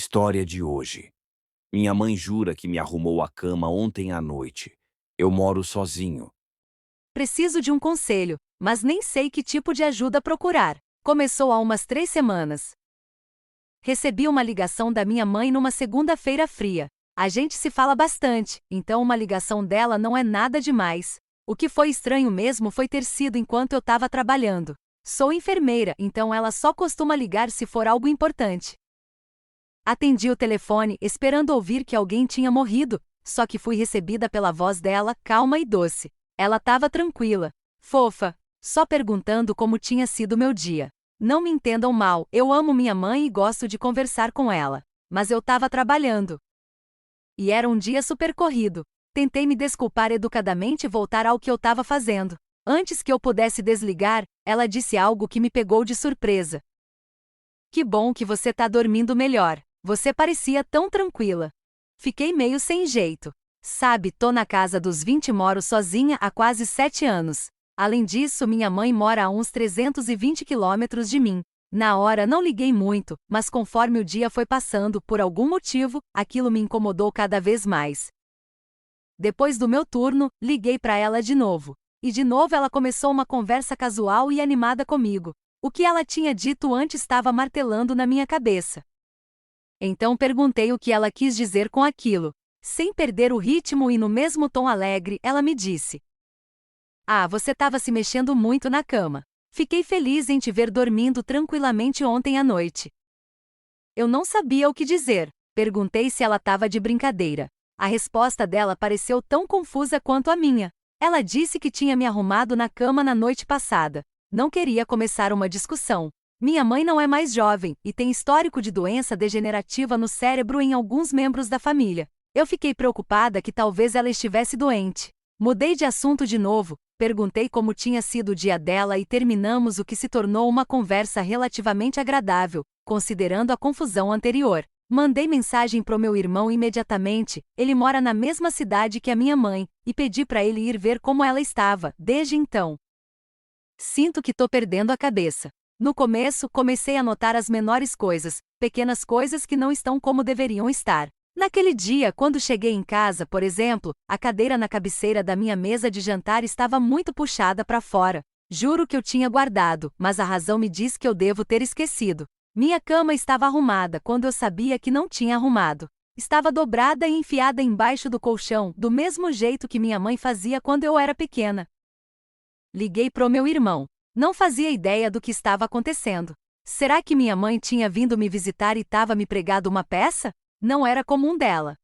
História de hoje. Minha mãe jura que me arrumou a cama ontem à noite. Eu moro sozinho. Preciso de um conselho, mas nem sei que tipo de ajuda procurar. Começou há umas 3 semanas. Recebi uma ligação da minha mãe numa segunda-feira fria. A gente se fala bastante, então uma ligação dela não é nada demais. O que foi estranho mesmo foi ter sido enquanto eu estava trabalhando. Sou enfermeira, então ela só costuma ligar se for algo importante. Atendi o telefone, esperando ouvir que alguém tinha morrido, só que fui recebida pela voz dela, calma e doce. Ela estava tranquila, fofa, só perguntando como tinha sido meu dia. Não me entendam mal, eu amo minha mãe e gosto de conversar com ela. Mas eu estava trabalhando. E era um dia super corrido. Tentei me desculpar educadamente e voltar ao que eu estava fazendo. Antes que eu pudesse desligar, ela disse algo que me pegou de surpresa. Que bom que você tá dormindo melhor. Você parecia tão tranquila. Fiquei meio sem jeito. Sabe, tô na casa dos 20 e moro sozinha há quase 7 anos. Além disso, minha mãe mora a uns 320 quilômetros de mim. Na hora não liguei muito, mas conforme o dia foi passando, por algum motivo, aquilo me incomodou cada vez mais. Depois do meu turno, liguei para ela de novo. E de novo ela começou uma conversa casual e animada comigo. O que ela tinha dito antes estava martelando na minha cabeça. Então perguntei o que ela quis dizer com aquilo. Sem perder o ritmo e no mesmo tom alegre, ela me disse: "Ah, você estava se mexendo muito na cama. Fiquei feliz em te ver dormindo tranquilamente ontem à noite." Eu não sabia o que dizer. Perguntei se ela estava de brincadeira. A resposta dela pareceu tão confusa quanto a minha. Ela disse que tinha me arrumado na cama na noite passada. Não queria começar uma discussão. Minha mãe não é mais jovem e tem histórico de doença degenerativa no cérebro em alguns membros da família. Eu fiquei preocupada que talvez ela estivesse doente. Mudei de assunto de novo, perguntei como tinha sido o dia dela e terminamos o que se tornou uma conversa relativamente agradável, considerando a confusão anterior. Mandei mensagem pro meu irmão imediatamente, ele mora na mesma cidade que a minha mãe, e pedi para ele ir ver como ela estava. Desde então, sinto que tô perdendo a cabeça. No começo, comecei a notar as menores coisas, pequenas coisas que não estão como deveriam estar. Naquele dia, quando cheguei em casa, por exemplo, a cadeira na cabeceira da minha mesa de jantar estava muito puxada para fora. Juro que eu tinha guardado, mas a razão me diz que eu devo ter esquecido. Minha cama estava arrumada quando eu sabia que não tinha arrumado. Estava dobrada e enfiada embaixo do colchão, do mesmo jeito que minha mãe fazia quando eu era pequena. Liguei pro meu irmão. Não fazia ideia do que estava acontecendo. Será que minha mãe tinha vindo me visitar e estava me pregando uma peça? Não era comum dela.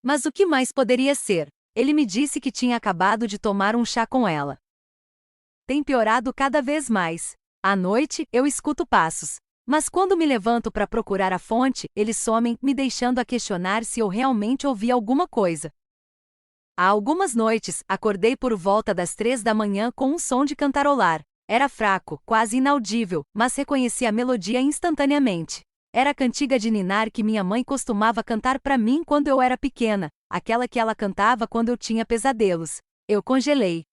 Mas o que mais poderia ser? Ele me disse que tinha acabado de tomar um chá com ela. Tem piorado cada vez mais. À noite, eu escuto passos. Mas quando me levanto para procurar a fonte, eles somem, me deixando a questionar se eu realmente ouvi alguma coisa. Há algumas noites, acordei por volta das 3 da manhã com um som de cantarolar. Era fraco, quase inaudível, mas reconheci a melodia instantaneamente. Era a cantiga de ninar que minha mãe costumava cantar para mim quando eu era pequena, aquela que ela cantava quando eu tinha pesadelos. Eu congelei.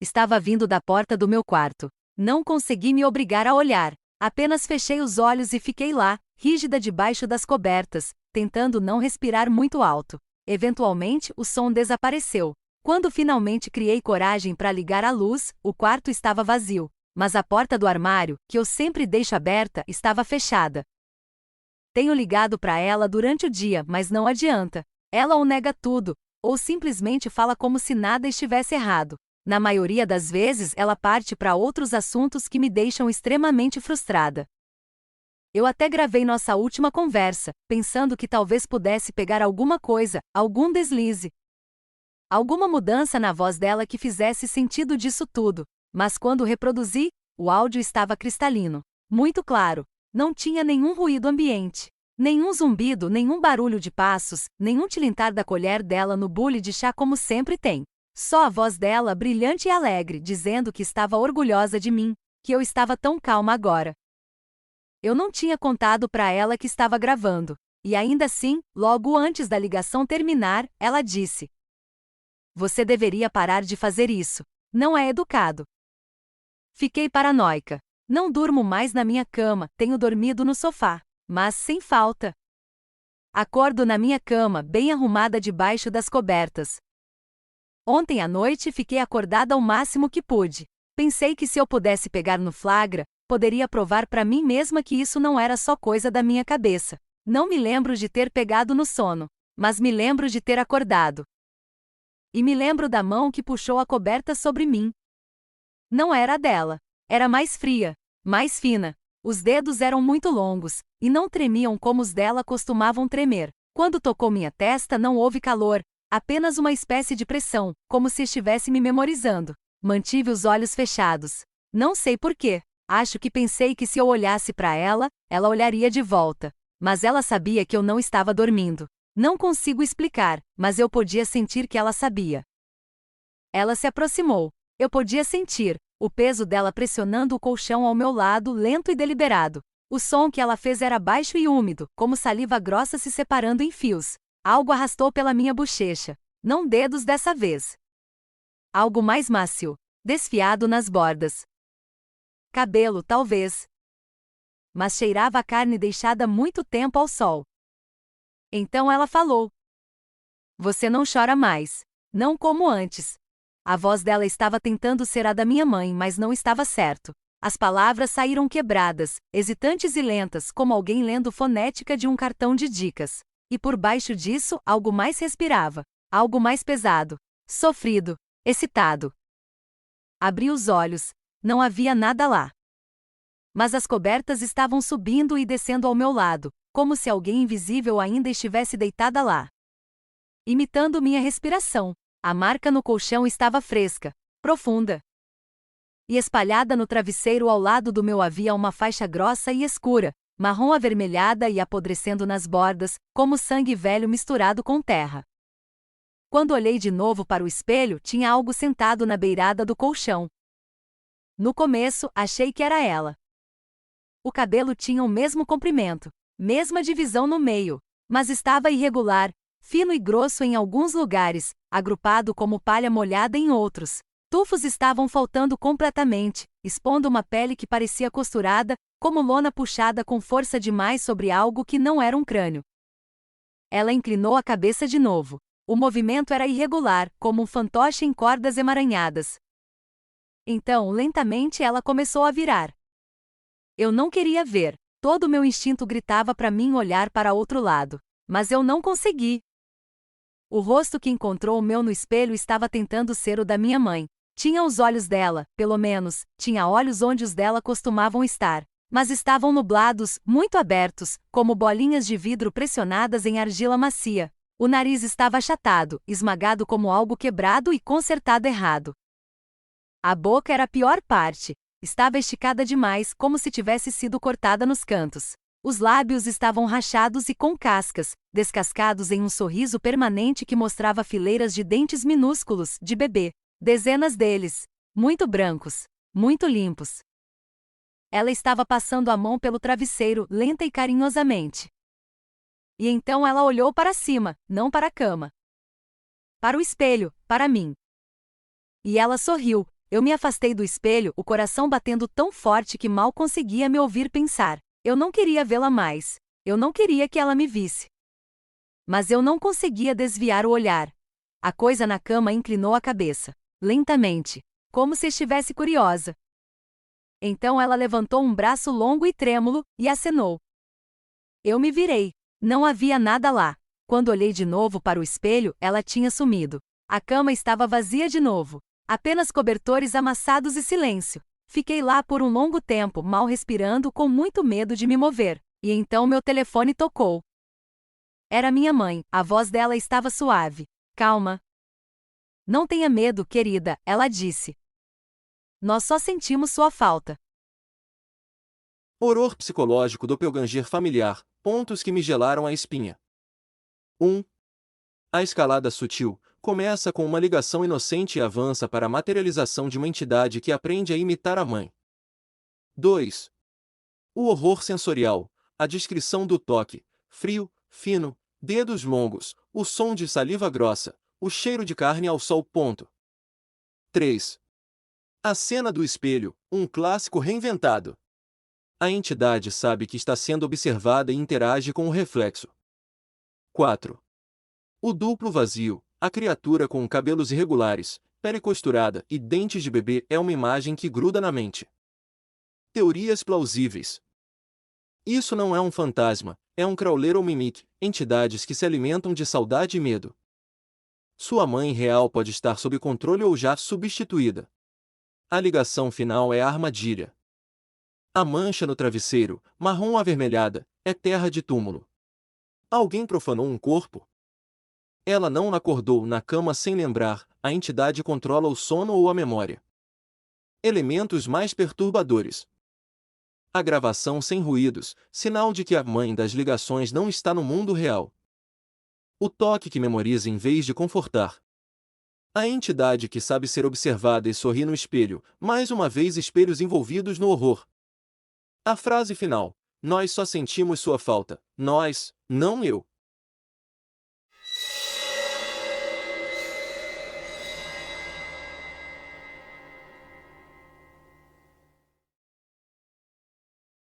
Estava vindo da porta do meu quarto. Não consegui me obrigar a olhar. Apenas fechei os olhos e fiquei lá, rígida debaixo das cobertas, tentando não respirar muito alto. Eventualmente, o som desapareceu. Quando finalmente criei coragem para ligar a luz, o quarto estava vazio. Mas a porta do armário, que eu sempre deixo aberta, estava fechada. Tenho ligado para ela durante o dia, mas não adianta. Ela ou nega tudo, ou simplesmente fala como se nada estivesse errado. Na maioria das vezes, ela parte para outros assuntos que me deixam extremamente frustrada. Eu até gravei nossa última conversa, pensando que talvez pudesse pegar alguma coisa, algum deslize. Alguma mudança na voz dela que fizesse sentido disso tudo. Mas quando reproduzi, o áudio estava cristalino. Muito claro. Não tinha nenhum ruído ambiente. Nenhum zumbido, nenhum barulho de passos, nenhum tilintar da colher dela no bule de chá como sempre tem. Só a voz dela brilhante e alegre, dizendo que estava orgulhosa de mim, que eu estava tão calma agora. Eu não tinha contado para ela que estava gravando. E ainda assim, logo antes da ligação terminar, ela disse: "Você deveria parar de fazer isso. Não é educado." Fiquei paranoica. Não durmo mais na minha cama, tenho dormido no sofá. Mas sem falta. Acordo na minha cama, bem arrumada debaixo das cobertas. Ontem à noite fiquei acordada ao máximo que pude. Pensei que se eu pudesse pegar no flagra, poderia provar para mim mesma que isso não era só coisa da minha cabeça. Não me lembro de ter pegado no sono, mas me lembro de ter acordado. E me lembro da mão que puxou a coberta sobre mim. Não era a dela. Era mais fria, mais fina. Os dedos eram muito longos, e não tremiam como os dela costumavam tremer. Quando tocou minha testa não houve calor, apenas uma espécie de pressão, como se estivesse me memorizando. Mantive os olhos fechados. Não sei porquê. Acho que pensei que se eu olhasse para ela, ela olharia de volta. Mas ela sabia que eu não estava dormindo. Não consigo explicar, mas eu podia sentir que ela sabia. Ela se aproximou. Eu podia sentir o peso dela pressionando o colchão ao meu lado, lento e deliberado. O som que ela fez era baixo e úmido, como saliva grossa se separando em fios. Algo arrastou pela minha bochecha. Não dedos dessa vez. Algo mais macio, desfiado nas bordas. Cabelo, talvez. Mas cheirava a carne deixada muito tempo ao sol. Então ela falou. Você não chora mais. Não como antes. A voz dela estava tentando ser a da minha mãe, mas não estava certo. As palavras saíram quebradas, hesitantes e lentas, como alguém lendo fonética de um cartão de dicas. E por baixo disso, algo mais respirava. Algo mais pesado. Sofrido. Excitado. Abri os olhos. Não havia nada lá. Mas as cobertas estavam subindo e descendo ao meu lado, como se alguém invisível ainda estivesse deitada lá. Imitando minha respiração. A marca no colchão estava fresca, profunda. E espalhada no travesseiro ao lado do meu havia uma faixa grossa e escura, marrom avermelhada e apodrecendo nas bordas, como sangue velho misturado com terra. Quando olhei de novo para o espelho, tinha algo sentado na beirada do colchão. No começo, achei que era ela. O cabelo tinha o mesmo comprimento, mesma divisão no meio, mas estava irregular, fino e grosso em alguns lugares, agrupado como palha molhada em outros. Tufos estavam faltando completamente, expondo uma pele que parecia costurada, como lona puxada com força demais sobre algo que não era um crânio. Ela inclinou a cabeça de novo. O movimento era irregular, como um fantoche em cordas emaranhadas. Então, lentamente ela começou a virar. Eu não queria ver. Todo o meu instinto gritava para mim olhar para outro lado. Mas eu não consegui. O rosto que encontrou o meu no espelho estava tentando ser o da minha mãe. Tinha os olhos dela, pelo menos, tinha olhos onde os dela costumavam estar. Mas estavam nublados, muito abertos, como bolinhas de vidro pressionadas em argila macia. O nariz estava achatado, esmagado como algo quebrado e consertado errado. A boca era a pior parte. Estava esticada demais, como se tivesse sido cortada nos cantos. Os lábios estavam rachados e com cascas, descascados em um sorriso permanente que mostrava fileiras de dentes minúsculos, de bebê. Dezenas deles. Muito brancos. Muito limpos. Ela estava passando a mão pelo travesseiro, lenta e carinhosamente. E então ela olhou para cima, não para a cama. Para o espelho, para mim. E ela sorriu. Eu me afastei do espelho, o coração batendo tão forte que mal conseguia me ouvir pensar. Eu não queria vê-la mais. Eu não queria que ela me visse. Mas eu não conseguia desviar o olhar. A coisa na cama inclinou a cabeça. Lentamente. Como se estivesse curiosa. Então ela levantou um braço longo e trêmulo, e acenou. Eu me virei. Não havia nada lá. Quando olhei de novo para o espelho, ela tinha sumido. A cama estava vazia de novo. Apenas cobertores amassados e silêncio. Fiquei lá por um longo tempo, mal respirando, com muito medo de me mover. E então meu telefone tocou. Era minha mãe, a voz dela estava suave. Calma. Não tenha medo, querida, ela disse. Nós só sentimos sua falta. Horror psicológico do doppelganger familiar, pontos que me gelaram a espinha. 1. A escalada sutil começa com uma ligação inocente e avança para a materialização de uma entidade que aprende a imitar a mãe. 2. O horror sensorial, a descrição do toque, frio, fino, dedos longos, o som de saliva grossa, o cheiro de carne ao sol. 3. A cena do espelho, um clássico reinventado. A entidade sabe que está sendo observada e interage com o reflexo. 4. O duplo vazio, a criatura com cabelos irregulares, pele costurada e dentes de bebê é uma imagem que gruda na mente. Teorias plausíveis. Isso não é um fantasma, é um crawler ou mimic, entidades que se alimentam de saudade e medo. Sua mãe real pode estar sob controle ou já substituída. A ligação final é a armadilha. A mancha no travesseiro, marrom avermelhada, é terra de túmulo. Alguém profanou um corpo? Ela não acordou na cama sem lembrar, a entidade controla o sono ou a memória. Elementos mais perturbadores. A gravação sem ruídos, sinal de que a mãe das ligações não está no mundo real. O toque que memoriza em vez de confortar. A entidade que sabe ser observada e sorri no espelho, mais uma vez espelhos envolvidos no horror. A frase final: nós só sentimos sua falta, nós, não eu.